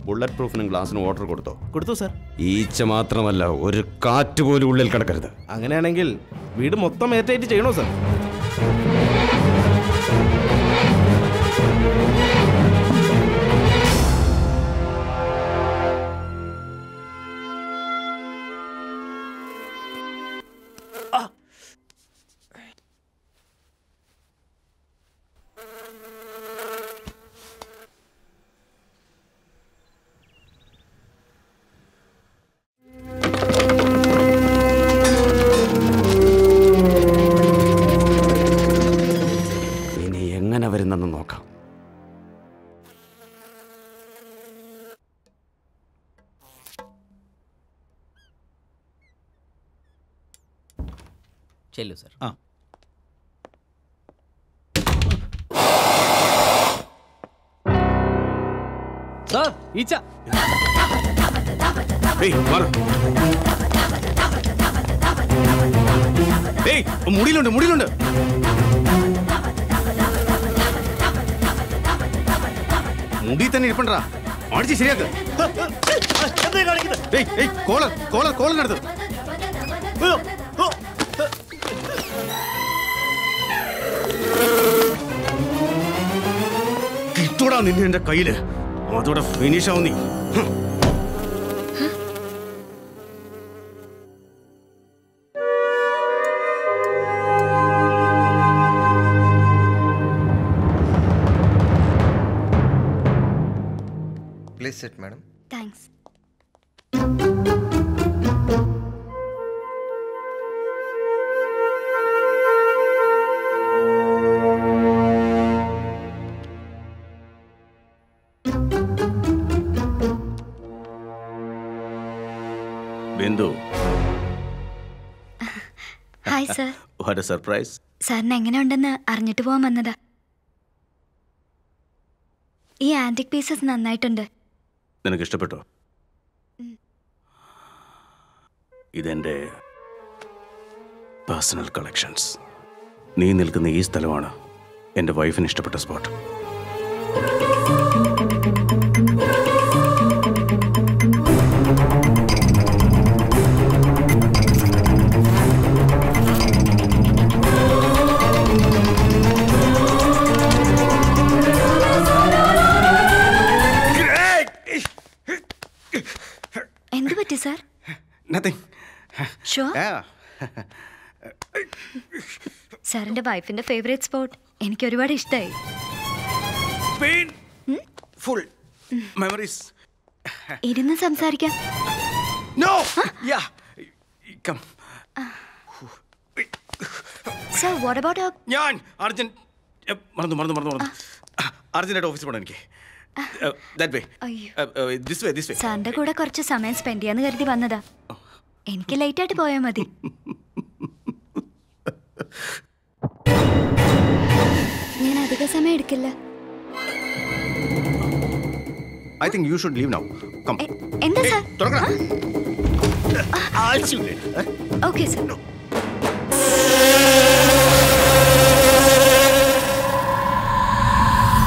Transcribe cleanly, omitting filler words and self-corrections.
Bullet പ്രൂഫിനും ഗ്ലാസിനും order കൊടുത്തു sir. ഈച്ച മാത്രമല്ല, ഒരു കാറ്റ് പോലും ഉള്ളിൽ കിടക്കരുത്. അങ്ങനെയാണെങ്കിൽ വീട് മൊത്തം ഏറ്റേറ്റ് ചെയ്യണോ സർ? വരുന്നെന്ന് നോക്കാം. ചെല്ലു സർ. സാർ ഈച്ച. മുടിയിലുണ്ട് മുടിയിലുണ്ട്. മുടി തന്നെ ഇരിപ്പണ്ടാ, അടിച്ച് ശരിയാക്ക്. കോളർ കിട്ടൂടാ നിന്നെ എന്റെ കയ്യില്, അതോടെ ഫിനിഷ് ആവും നീ. Please sit, madam. Thanks. Bindu. Hi, sir. What a surprise. സാറിന് എങ്ങനെയുണ്ടെന്ന് അറിഞ്ഞിട്ട് പോകാൻ വന്നതാ. ഈ ആന്റിക് പീസസ് നന്നായിട്ടുണ്ട്. നിനക്ക് ഇഷ്ടപ്പെട്ടോ? ഇതെന്റെ പേഴ്സണൽ കളക്ഷൻസ്. നീ നിൽക്കുന്ന ഈ സ്ഥലമാണ് എൻ്റെ വൈഫിന് ഇഷ്ടപ്പെട്ട സ്പോട്ട്. എന്ത് പറ്റി സാർ? Nothing. Sure? Yeah. സാറിന്റെ വൈഫിന്റെ ഫേവറേറ്റ് സ്പോട്ട് എനിക്ക് ഒരുപാട് ഇഷ്ടമായി. Full memories. ഇരുന്ന് സംസാരിക്കാം. No. Yeah. Come. Sir, what about her? ഞാൻ മറന്നു. അർജന്റ് ഓഫീസിൽ പോകണം എനിക്ക്. That way. This way. സാറിന്റെ കൂടെ കുറച്ച് സമയം സ്പെൻഡ് ചെയ്യാന്ന് കരുതി വന്നതാ. എനിക്ക് ലേറ്റ് ആയിട്ട് പോയാൽ മതി. ഞാൻ അധിക സമയം എടുക്കില്ല. I think you should leave now. Come. എന്താ സാർ? തുറക്കണം. Okay sir.